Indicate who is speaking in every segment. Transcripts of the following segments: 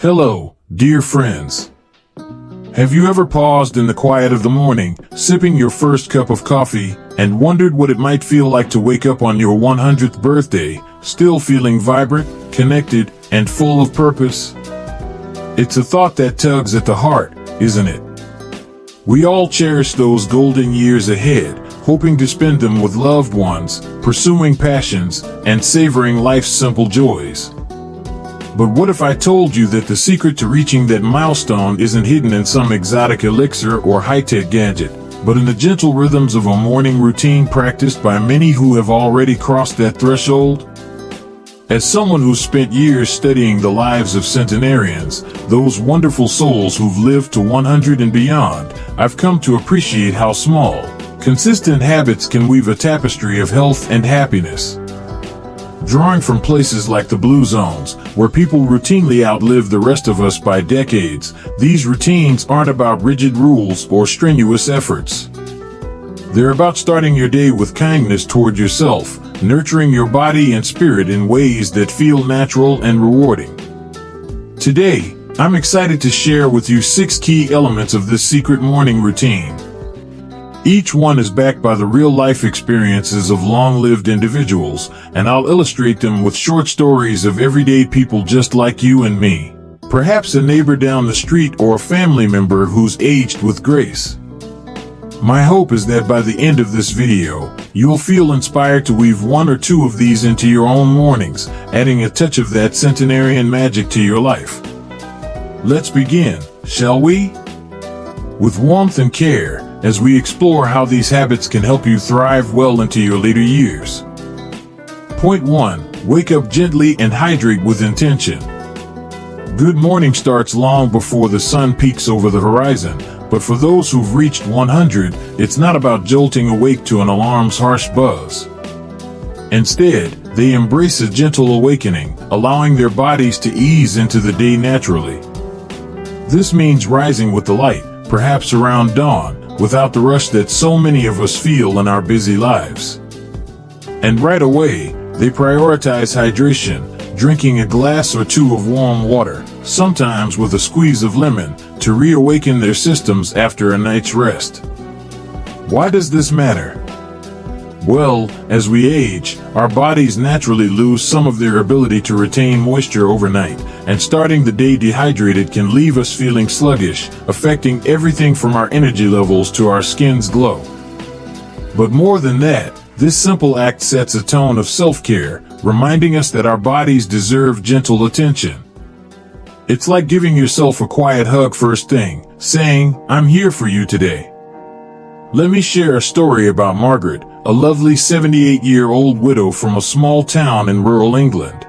Speaker 1: Hello, dear friends. Have you ever paused in the quiet of the morning, sipping your first cup of coffee, and wondered what it might feel like to wake up on your 100th birthday, still feeling vibrant, connected, and full of purpose? It's a thought that tugs at the heart, isn't it? We all cherish those golden years ahead, hoping to spend them with loved ones, pursuing passions, and savoring life's simple joys. But what if I told you that the secret to reaching that milestone isn't hidden in some exotic elixir or high-tech gadget, but in the gentle rhythms of a morning routine practiced by many who have already crossed that threshold? As someone who's spent years studying the lives of centenarians, those wonderful souls who've lived to 100 and beyond, I've come to appreciate how small, consistent habits can weave a tapestry of health and happiness. Drawing from places like the Blue Zones, where people routinely outlive the rest of us by decades, these routines aren't about rigid rules or strenuous efforts. They're about starting your day with kindness toward yourself, nurturing your body and spirit in ways that feel natural and rewarding. Today, I'm excited to share with you 6 key elements of this secret morning routine. Each one is backed by the real-life experiences of long-lived individuals, and I'll illustrate them with short stories of everyday people just like you and me. Perhaps a neighbor down the street or a family member who's aged with grace. My hope is that by the end of this video, you'll feel inspired to weave 1 or 2 of these into your own mornings, adding a touch of that centenarian magic to your life. Let's begin, shall we? With warmth and care, as we explore how these habits can help you thrive well into your later years. Point 1. Wake up gently and hydrate with intention. Good morning starts long before the sun peaks over the horizon, but for those who've reached 100, it's not about jolting awake to an alarm's harsh buzz. Instead, they embrace a gentle awakening, allowing their bodies to ease into the day naturally. This means rising with the light, perhaps around dawn, without the rush that so many of us feel in our busy lives. And right away, they prioritize hydration, drinking a glass or 2 of warm water, sometimes with a squeeze of lemon, to reawaken their systems after a night's rest. Why does this matter? Well, as we age, our bodies naturally lose some of their ability to retain moisture overnight, and starting the day dehydrated can leave us feeling sluggish, affecting everything from our energy levels to our skin's glow. But more than that, this simple act sets a tone of self-care, reminding us that our bodies deserve gentle attention. It's like giving yourself a quiet hug first thing, saying, "I'm here for you today." Let me share a story about Margaret, a lovely 78-year-old widow from a small town in rural England.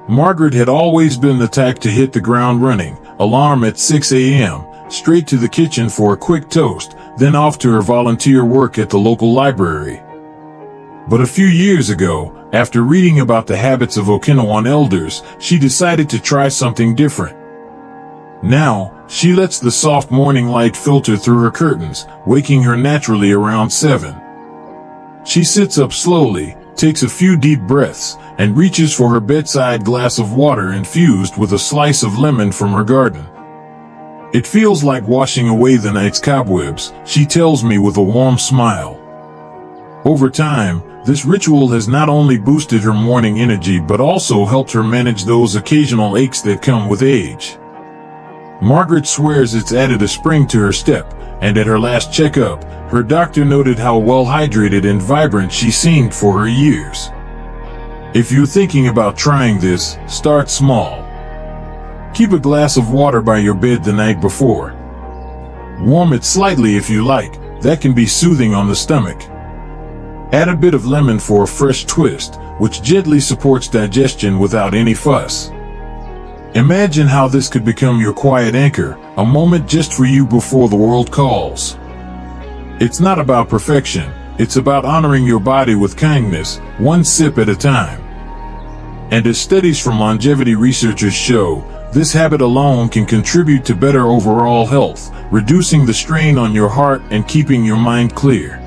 Speaker 1: Margaret had always been the type to hit the ground running, alarm at 6 a.m., straight to the kitchen for a quick toast, then off to her volunteer work at the local library. But a few years ago, after reading about the habits of Okinawan elders, she decided to try something different. Now, she lets the soft morning light filter through her curtains, waking her naturally around 7. She sits up slowly, takes a few deep breaths, and reaches for her bedside glass of water infused with a slice of lemon from her garden. It feels like washing away the night's cobwebs, she tells me with a warm smile. Over time, this ritual has not only boosted her morning energy but also helped her manage those occasional aches that come with age. Margaret swears it's added a spring to her step, and at her last checkup, her doctor noted how well hydrated and vibrant she seemed for her years. If you're thinking about trying this, start small. Keep a glass of water by your bed the night before. Warm it slightly if you like, that can be soothing on the stomach. Add a bit of lemon for a fresh twist, which gently supports digestion without any fuss. Imagine how this could become your quiet anchor, a moment just for you before the world calls. It's not about perfection, it's about honoring your body with kindness, 1 sip at a time. And as studies from longevity researchers show, this habit alone can contribute to better overall health, reducing the strain on your heart and keeping your mind clear.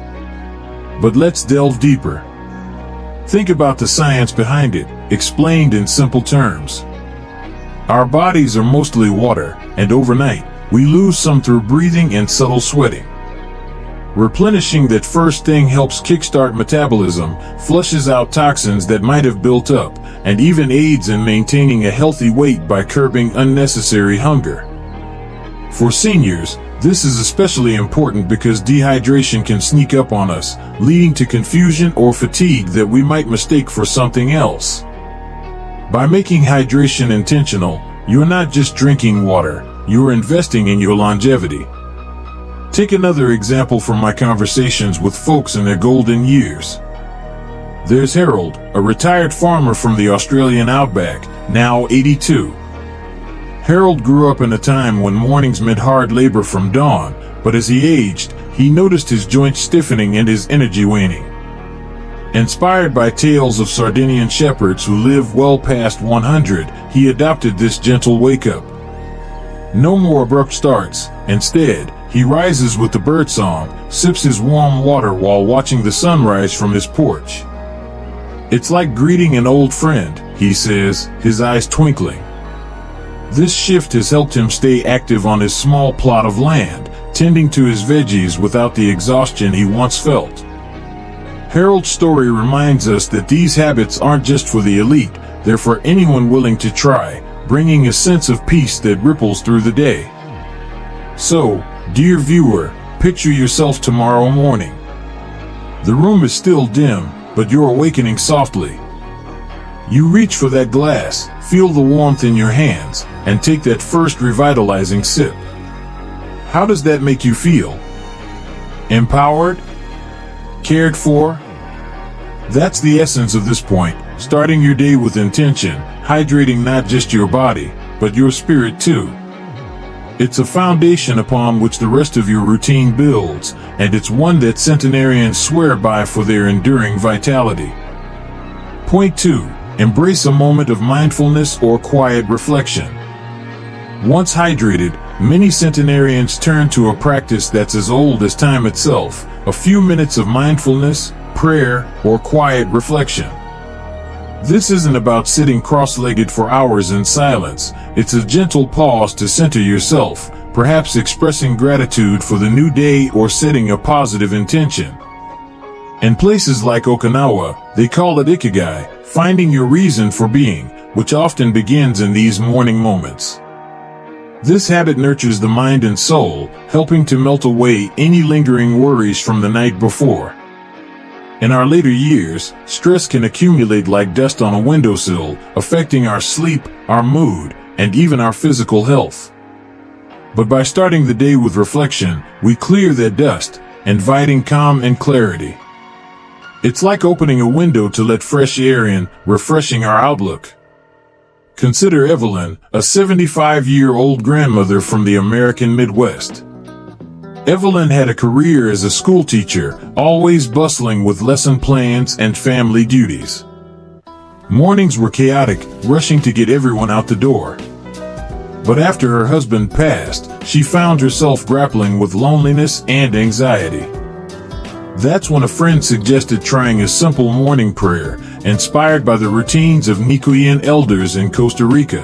Speaker 1: But let's delve deeper. Think about the science behind it, explained in simple terms. Our bodies are mostly water, and overnight, we lose some through breathing and subtle sweating. Replenishing that first thing helps kickstart metabolism, flushes out toxins that might have built up, and even aids in maintaining a healthy weight by curbing unnecessary hunger. For seniors, this is especially important because dehydration can sneak up on us, leading to confusion or fatigue that we might mistake for something else. By making hydration intentional, you're not just drinking water, you're investing in your longevity. Take another example from my conversations with folks in their golden years. There's Harold, a retired farmer from the Australian outback, now 82. Harold grew up in a time when mornings meant hard labor from dawn, but as he aged, he noticed his joints stiffening and his energy waning. Inspired by tales of Sardinian shepherds who live well past 100, he adopted this gentle wake-up. No more abrupt starts. Instead, he rises with the birdsong, sips his warm water while watching the sunrise from his porch. It's like greeting an old friend, he says, his eyes twinkling. This shift has helped him stay active on his small plot of land, tending to his veggies without the exhaustion he once felt. Harold's story reminds us that these habits aren't just for the elite, they're for anyone willing to try, bringing a sense of peace that ripples through the day. So, dear viewer, picture yourself tomorrow morning. The room is still dim, but you're awakening softly. You reach for that glass, feel the warmth in your hands, and take that first revitalizing sip. How does that make you feel? Empowered? Cared for? That's the essence of this point, starting your day with intention, hydrating not just your body, but your spirit too. It's a foundation upon which the rest of your routine builds, and it's one that centenarians swear by for their enduring vitality. Point 2. Embrace a moment of mindfulness or quiet reflection. Once hydrated, many centenarians turn to a practice that's as old as time itself, a few minutes of mindfulness, prayer, or quiet reflection. This isn't about sitting cross-legged for hours in silence. It's a gentle pause to center yourself, perhaps expressing gratitude for the new day or setting a positive intention. In places like Okinawa, they call it Ikaria, finding your reason for being, which often begins in these morning moments. This habit nurtures the mind and soul, helping to melt away any lingering worries from the night before. In our later years, stress can accumulate like dust on a windowsill, affecting our sleep, our mood, and even our physical health. But by starting the day with reflection, we clear that dust, inviting calm and clarity. It's like opening a window to let fresh air in, refreshing our outlook. Consider Evelyn, a 75-year-old grandmother from the American Midwest. Evelyn had a career as a school teacher, always bustling with lesson plans and family duties. Mornings were chaotic, rushing to get everyone out the door. But after her husband passed, she found herself grappling with loneliness and anxiety. That's when a friend suggested trying a simple morning prayer, inspired by the routines of Nicoyan elders in Costa Rica.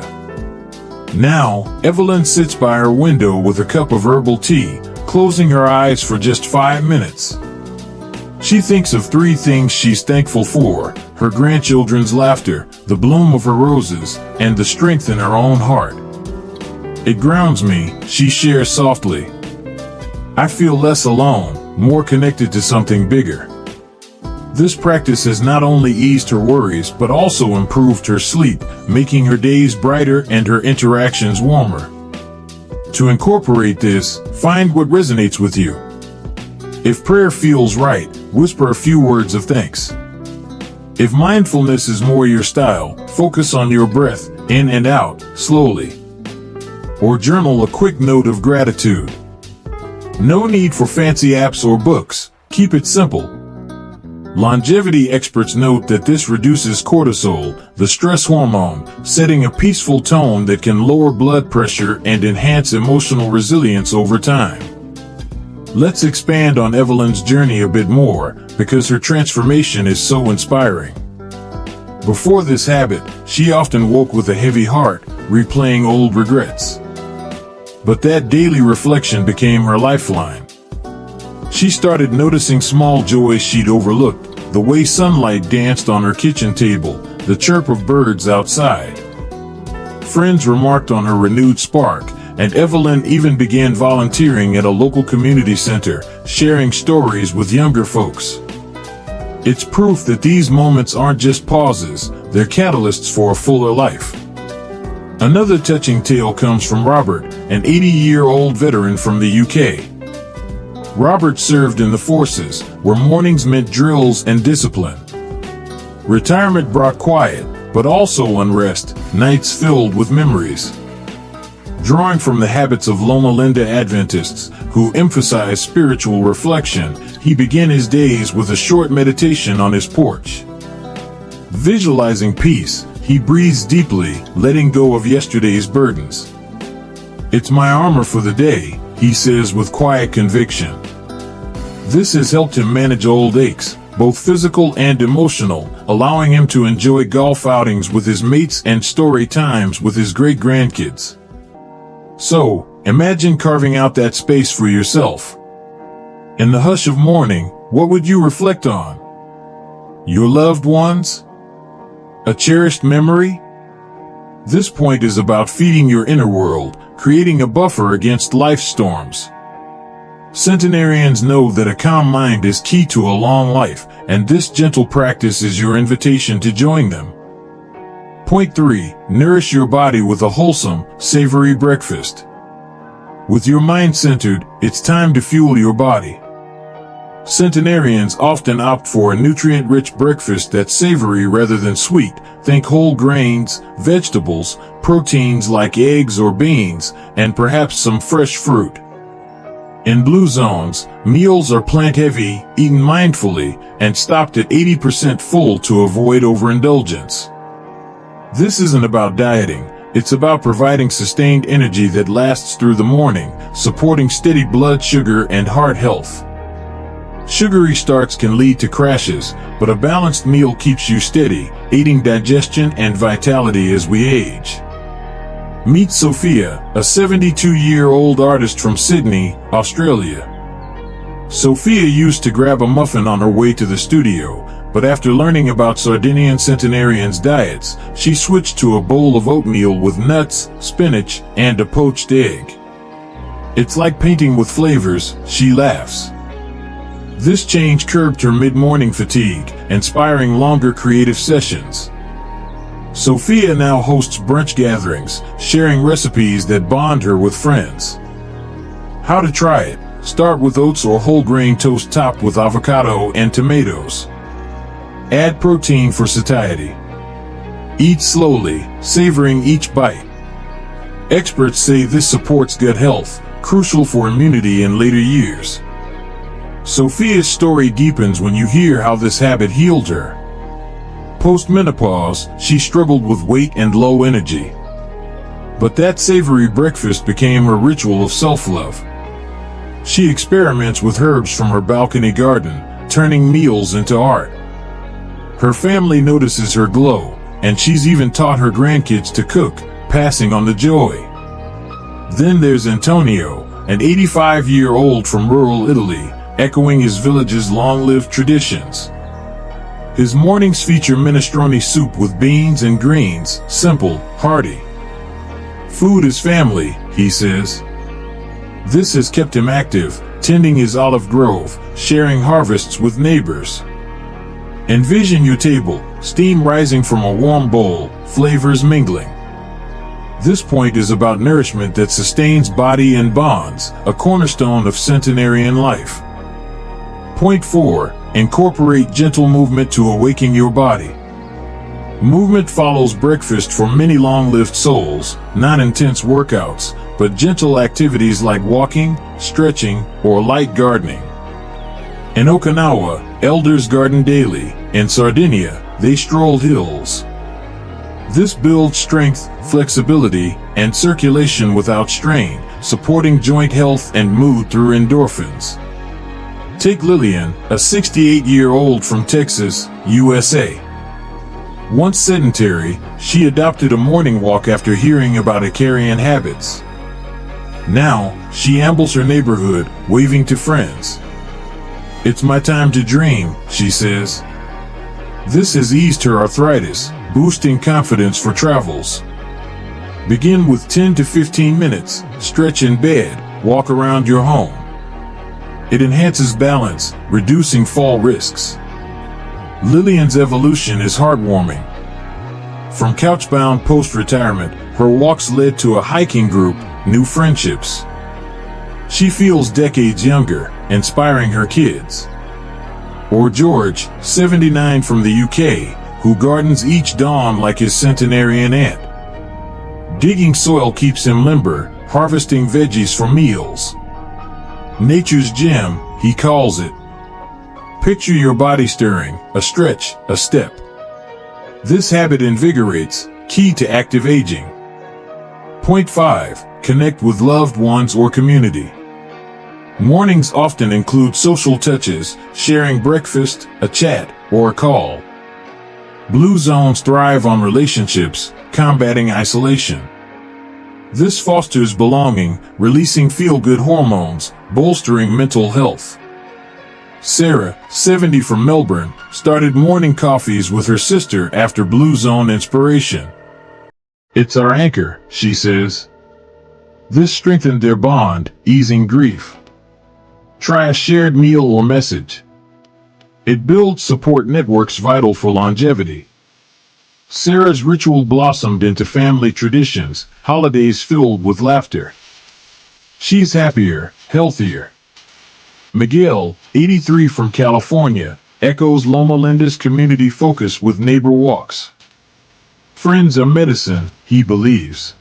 Speaker 1: Now, Evelyn sits by her window with a cup of herbal tea, closing her eyes for just 5 minutes. She thinks of 3 things she's thankful for: her grandchildren's laughter, the bloom of her roses, and the strength in her own heart. It grounds me, she shares softly. I feel less alone, more connected to something bigger. This practice has not only eased her worries but also improved her sleep, making her days brighter and her interactions warmer. To incorporate this, find what resonates with you. If prayer feels right, whisper a few words of thanks. If mindfulness is more your style, focus on your breath, in and out, slowly. Or journal a quick note of gratitude. No need for fancy apps or books. Keep it simple. Longevity experts note that this reduces cortisol, the stress hormone, setting a peaceful tone that can lower blood pressure and enhance emotional resilience over time. Let's expand on Evelyn's journey a bit more, because her transformation is so inspiring. Before this habit, she often woke with a heavy heart, replaying old regrets. But that daily reflection became her lifeline. She started noticing small joys she'd overlooked, the way sunlight danced on her kitchen table, the chirp of birds outside. Friends remarked on her renewed spark, and Evelyn even began volunteering at a local community center, sharing stories with younger folks. It's proof that these moments aren't just pauses, they're catalysts for a fuller life. Another touching tale comes from Robert, an 80-year-old veteran from the UK. Robert served in the forces, where mornings meant drills and discipline. Retirement brought quiet, but also unrest, nights filled with memories. Drawing from the habits of Loma Linda Adventists, who emphasize spiritual reflection, he began his days with a short meditation on his porch. Visualizing peace, he breathes deeply, letting go of yesterday's burdens. "It's my armor for the day," he says with quiet conviction. This has helped him manage old aches, both physical and emotional, allowing him to enjoy golf outings with his mates and story times with his great-grandkids. So, imagine carving out that space for yourself. In the hush of morning, what would you reflect on? Your loved ones? A cherished memory? This point is about feeding your inner world, creating a buffer against life's storms. Centenarians know that a calm mind is key to a long life, and this gentle practice is your invitation to join them. Point 3. Nourish your body with a wholesome, savory breakfast. With your mind centered, it's time to fuel your body. Centenarians often opt for a nutrient-rich breakfast that's savory rather than sweet. Think whole grains, vegetables, proteins like eggs or beans, and perhaps some fresh fruit. In blue zones, meals are plant-heavy, eaten mindfully, and stopped at 80% full to avoid overindulgence. This isn't about dieting, it's about providing sustained energy that lasts through the morning, supporting steady blood sugar and heart health. Sugary starts can lead to crashes, but a balanced meal keeps you steady, aiding digestion and vitality as we age. Meet Sophia, a 72-year-old artist from Sydney, Australia. Sophia used to grab a muffin on her way to the studio, but after learning about Sardinian centenarians' diets, she switched to a bowl of oatmeal with nuts, spinach, and a poached egg. "It's like painting with flavors," she laughs. This change curbed her mid-morning fatigue, inspiring longer creative sessions. Sophia now hosts brunch gatherings, sharing recipes that bond her with friends. How to try it? Start with oats or whole grain toast topped with avocado and tomatoes. Add protein for satiety. Eat slowly, savoring each bite. Experts say this supports gut health, crucial for immunity in later years. Sophia's story deepens when you hear how this habit healed her. Post-menopause, she struggled with weight and low energy. But that savory breakfast became her ritual of self-love. She experiments with herbs from her balcony garden, turning meals into art. Her family notices her glow, and she's even taught her grandkids to cook, passing on the joy. Then there's Antonio, an 85-year-old from rural Italy, echoing his village's long-lived traditions. His mornings feature minestrone soup with beans and greens, simple, hearty. "Food is family," he says. This has kept him active, tending his olive grove, sharing harvests with neighbors. Envision your table, steam rising from a warm bowl, flavors mingling. This point is about nourishment that sustains body and bonds, a cornerstone of centenarian life. Point 4. Incorporate gentle movement to awaken your body. Movement follows breakfast for many long-lived souls, not intense workouts, but gentle activities like walking, stretching, or light gardening. In Okinawa, elders garden daily. In Sardinia, they strolled hills. This builds strength, flexibility, and circulation without strain, supporting joint health and mood through endorphins. Take Lillian, a 68-year-old from Texas, USA. Once sedentary, she adopted a morning walk after hearing about Ikarian habits. Now, she ambles her neighborhood, waving to friends. "It's my time to dream," she says. This has eased her arthritis, boosting confidence for travels. Begin with 10 to 15 minutes, stretch in bed, walk around your home. It enhances balance, reducing fall risks. Lillian's evolution is heartwarming. From couch-bound post-retirement, her walks led to a hiking group, new friendships. She feels decades younger, inspiring her kids. Or George, 79 from the UK, who gardens each dawn like his centenarian aunt. Digging soil keeps him limber, harvesting veggies for meals. Nature's gem, he calls it. Picture your body stirring, a stretch, a step. This habit invigorates, key to active aging. Point 5. Connect with loved ones or community. Mornings often include social touches, sharing breakfast, a chat, or a call. Blue zones thrive on relationships, combating isolation. This fosters belonging, releasing feel-good hormones, bolstering mental health. Sarah, 70 from Melbourne, started morning coffees with her sister after Blue Zone inspiration. "It's our anchor," she says. This strengthened their bond, easing grief. Try a shared meal or message. It builds support networks vital for longevity. Sarah's ritual blossomed into family traditions, holidays filled with laughter. She's happier, healthier. Miguel, 83 from California, echoes Loma Linda's community focus with neighbor walks. Friends are medicine, he believes.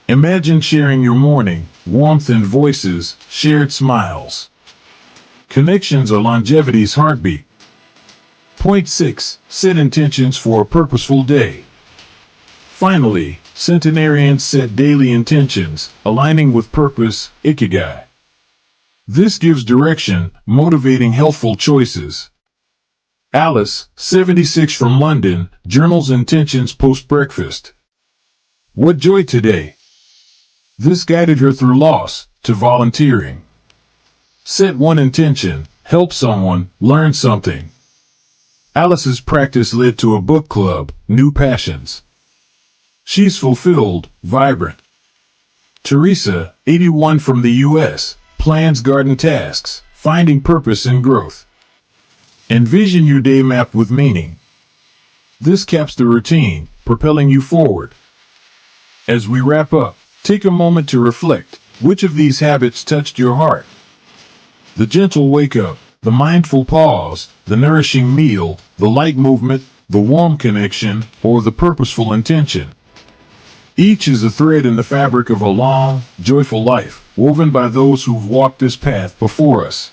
Speaker 1: Imagine sharing your morning, warmth in voices, shared smiles. Connections are longevity's heartbeat. Point 6. Set intentions for a purposeful day. Finally, centenarians set daily intentions, aligning with purpose, Ikigai. This gives direction, motivating healthful choices. Alice, 76 from London, journals intentions post-breakfast. What joy today! This guided her through loss, to volunteering. Set one intention, help someone, learn something. Alice's practice led to a book club, new passions. She's fulfilled, vibrant. Teresa, 81 from the US, plans garden tasks, finding purpose and growth. Envision your day mapped with meaning. This caps the routine, propelling you forward. As we wrap up, take a moment to reflect. Which of these habits touched your heart? The gentle wake-up, the mindful pause, the nourishing meal, the light movement, the warm connection, or the purposeful intention. Each is a thread in the fabric of a long, joyful life, woven by those who've walked this path before us.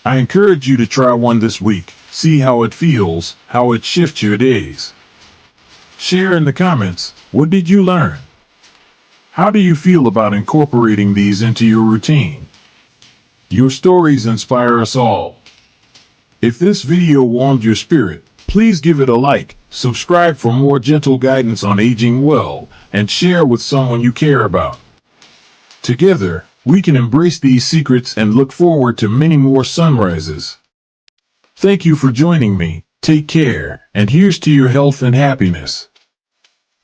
Speaker 1: I encourage you to try one this week, see how it feels, how it shifts your days. Share in the comments, what did you learn? How do you feel about incorporating these into your routine? Your stories inspire us all. If this video warmed your spirit, please give it a like, subscribe for more gentle guidance on aging well, and share with someone you care about. Together, we can embrace these secrets and look forward to many more sunrises. Thank you for joining me, take care, and here's to your health and happiness.